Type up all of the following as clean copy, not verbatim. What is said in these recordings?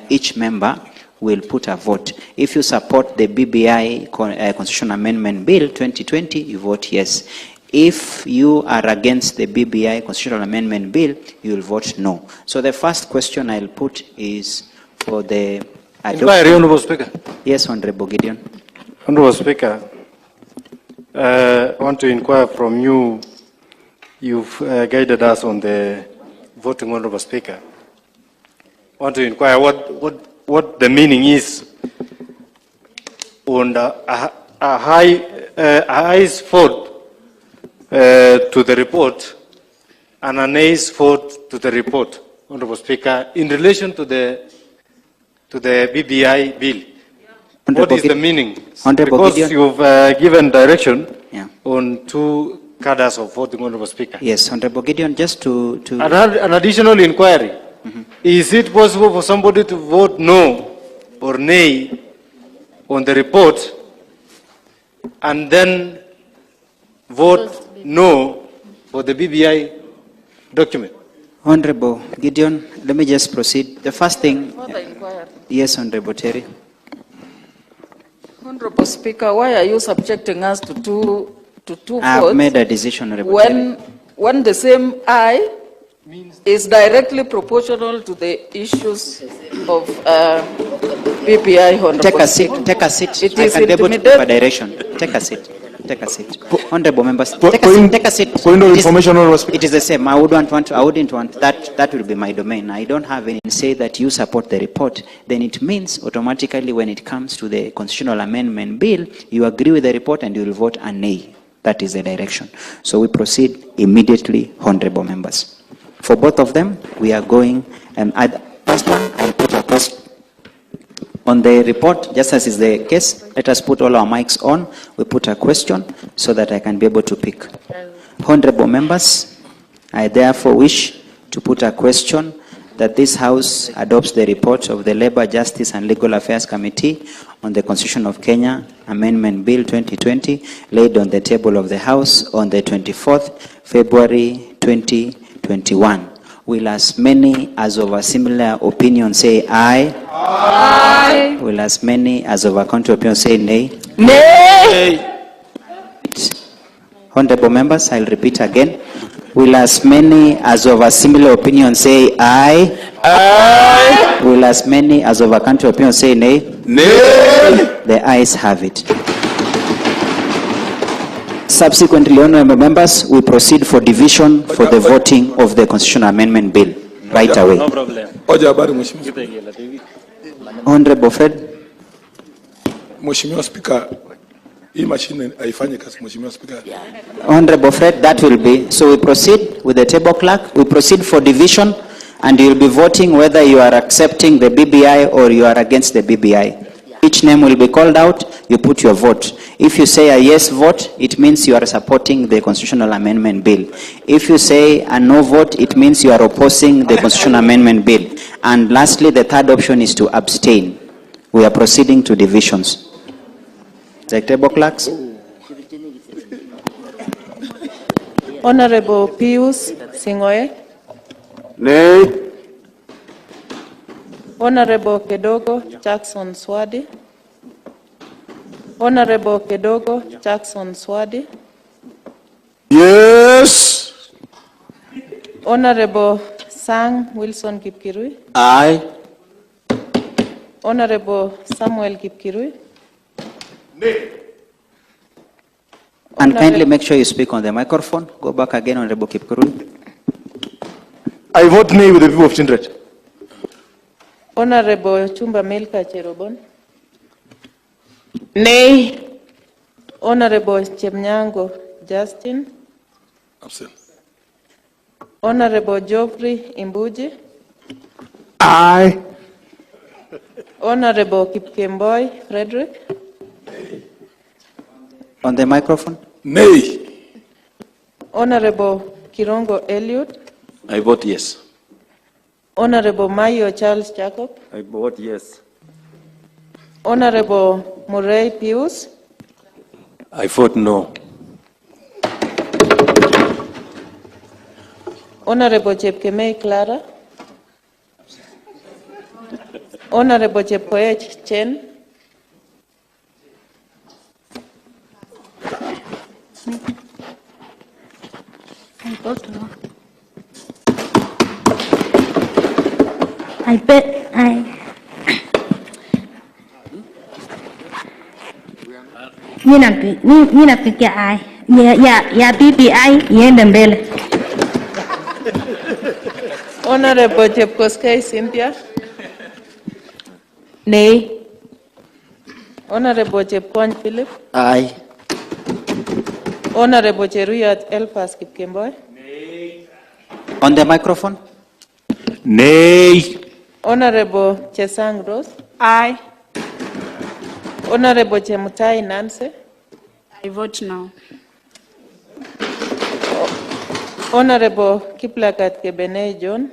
each member will put a vote. If you support the BBI Constitutional Amendment Bill 2020, you vote yes. If you are against the BBI Constitutional Amendment Bill, you will vote no. So the first question I'll put is for the adoption. Honorable Speaker. Yes, Honorable Gideon. Honorable Speaker, I want to inquire from you. You've guided us on the voting, Honorable Speaker. I want to inquire what the meaning is on a ayes vote to the report and an ayes vote to the report, Honorable Speaker, in relation to the BBI bill. What is the meaning? Because you've given direction on 2 cadres of voting, Honorable Speaker. Yes, Honorable Gideon, just to... An additional inquiry. Is it possible for somebody to vote no or nay on the report and then vote no for the BBI document? Honorable Gideon, let me just proceed. The first thing... Yes, Honorable Terry. Honorable Speaker, why are you subjecting us to two votes? I have made a decision, Honorable Terry. When the same I is directly proportional to the issues of BBI, Honorable Take a seat, take a seat. It I is can be able to give a direction. Take a seat. Take a seat. Honorable members, take a seat. Point of information, Honorable Speaker. It is the same. I wouldn't want that. That will be my domain. I don't have any say that you support the report. Then it means automatically when it comes to the constitutional amendment bill, you agree with the report and you will vote a nay. That is the direction. So we proceed immediately, honorable members. For both of them, we are going, and first one, I'll put a question. On the report, just as is the case, let us put all our mics on. We put a question so that I can be able to pick. Honorable members, I therefore wish to put a question that this House adopts the report of the Labour, Justice and Legal Affairs Committee on the Constitution of Kenya Amendment Bill 2020 laid on the table of the House on the 24th February 2021. Will as many as of a similar opinion say aye? Aye. Will as many as of a contrary opinion say nay? Nay. Honorable members, I'll repeat again. Will as many as of a similar opinion say aye? Aye. Will as many as of a contrary opinion say nay? Nay. The ayes have it. Subsequently, honorable members, we proceed for division for the voting of the Constitutional Amendment Bill right away. No problem. Honorable Fred. Mheshimiwa Speaker, hii machine haifanye kazi, Mheshimiwa Speaker. Honorable Fred, that will be. So we proceed with the table clerk. We proceed for division and you'll be voting whether you are accepting the BBI or you are against the BBI. Each name will be called out, you put your vote. If you say a yes vote, it means you are supporting the Constitutional Amendment Bill. If you say a no vote, it means you are opposing the Constitutional Amendment Bill. And lastly, the third option is to abstain. We are proceeding to divisions. The table clerks. Honorable Pius Singoe. Nay. Honorable Kedogo Jackson Swadi. Honorable Kedogo Jackson Swadi. Yes. Honorable Sang Wilson Kipkirui. Aye. Honorable Samuel Kipkirui. Nay. And kindly make sure you speak on the microphone. Go back again, Honorable Kipkirui. I vote nay with the view of Tindred. Honorable Chumba Milka Cherobon. Nay. Honorable Chemnyango Justin. Absent. Honorable Geoffrey Imbuji. Aye. Honorable Kipkemboy Frederick. On the microphone. Nay. Honorable Kirongo Elliot. I vote yes. Honorable Mayo Charles Jacob. I vote yes. Honorable Murray Pius. I vote no. Honorable Chepkemei Clara. Honorable Chepkoech Chen. I vote no. I bet I. Mimi napigia ai. Ya BBI iende mbele. Honorable Chepkoskei Cynthia. Nay. Honorable Chepkwony Philip. Aye. Honorable Cheruyat Elfas Kipkemboi. On the microphone. Nay. Honorable Chesang Rose. Aye. Honorable Chemutai Nancy. I vote no. Honorable Kiplagat Kebene John.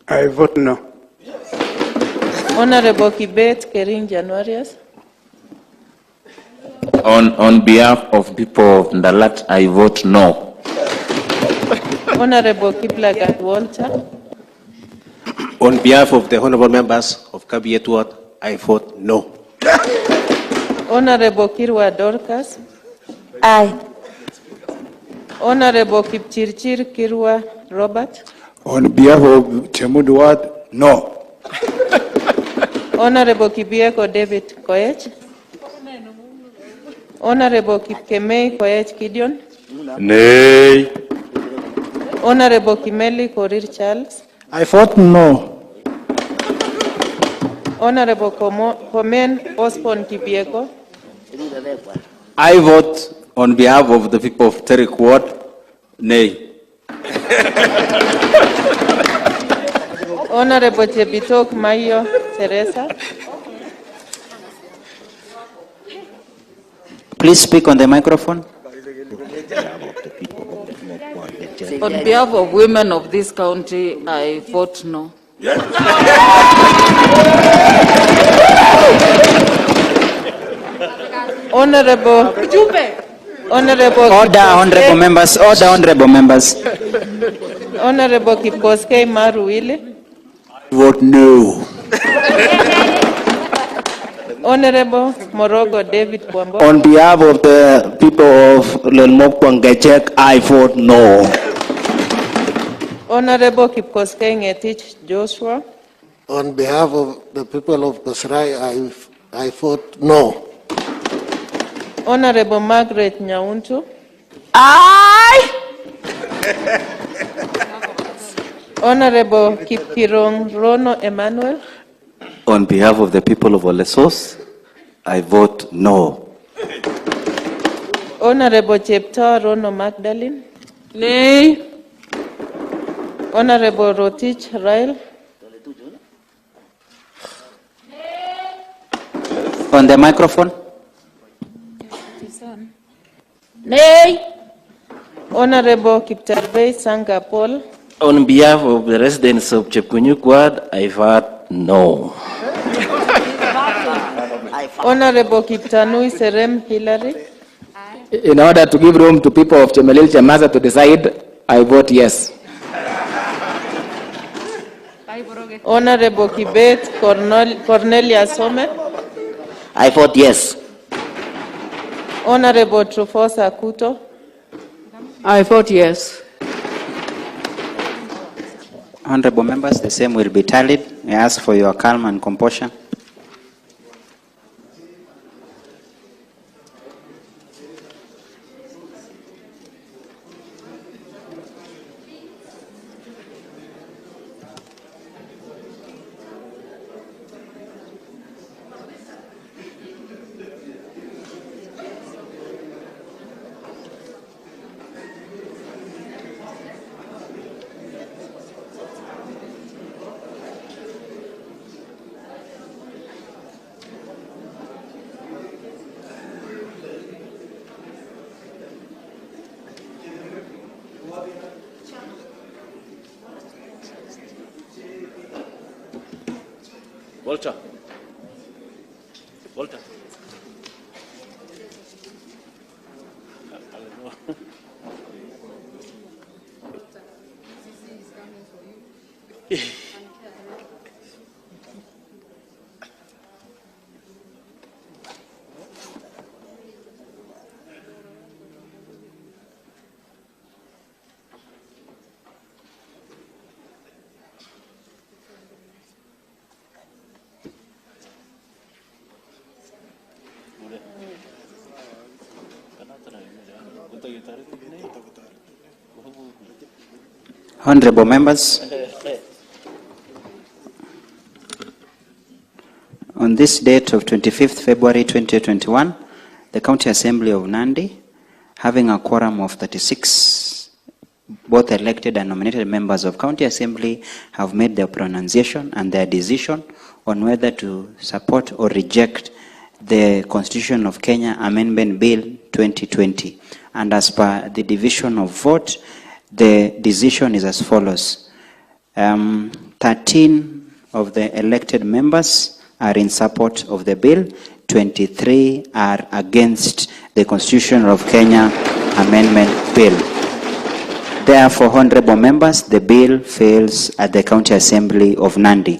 I vote no. Honorable Kibet Kering Januarius. On behalf of people of Ndalat, I vote no. Honorable Kiplagat Walter. On behalf of the honorable members of Cabinet Ward, I vote no. Honorable Kirwa Dorcas. Aye. Honorable Kipchirchir Kirwa Robert. On behalf of Chemudu Ward, no. Honorable Kibieko David Koech. Honorable Kipkemei Koech Gideon. Nay. Honorable Kimeli Korir Charles. I vote no. Honorable Komen Osborne Kibieko. I vote on behalf of the people of Terik Ward, nay. Honorable Chebitok Mayo Teresa. Please speak on the microphone. On behalf of women of this county, I vote no. Honorable Order, honorable members. Order, honorable members. Honorable Kipkoskei Maru Willie. Vote no. Honorable Morogo David Kwambo. On behalf of the people of Lelmokwangechek, I vote no. Honorable Kipkoskei Ngetich Joshua. On behalf of the people of Kosrai, I vote no. Honorable Margaret Nyauntu. Aye. Honorable Kipkirong Rono Emmanuel. On behalf of the people of Olesos, I vote no. Honorable Chepta Rono Magdalene. Nay. Honorable Rotich Rail. On the microphone. Nay. Honorable Kiptarbei Sanga Paul. On behalf of the residents of Chepkunyuk Ward, I vote no. Honorable Kiptanui Serem Hillary. In order to give room to people of Chemelil Chemaza to decide, I vote yes. Honorable Kibet Cornelia Some. I vote yes. Honorable Trufosa Kuto. I vote yes. Honorable members, the same will be tallied. I ask for your calm and composure. Walter. Walter. Honorable members, on this date of 25th February 2021, the County Assembly of Nandi, having a quorum of 36, both elected and nominated members of County Assembly, have made their pronunciation and their decision on whether to support or reject the Constitution of Kenya Amendment Bill 2020. And as per the division of vote, the decision is as follows. 13 of the elected members are in support of the bill, 23 are against the Constitution of Kenya Amendment Bill. Therefore, honorable members, the bill fails at the County Assembly of Nandi.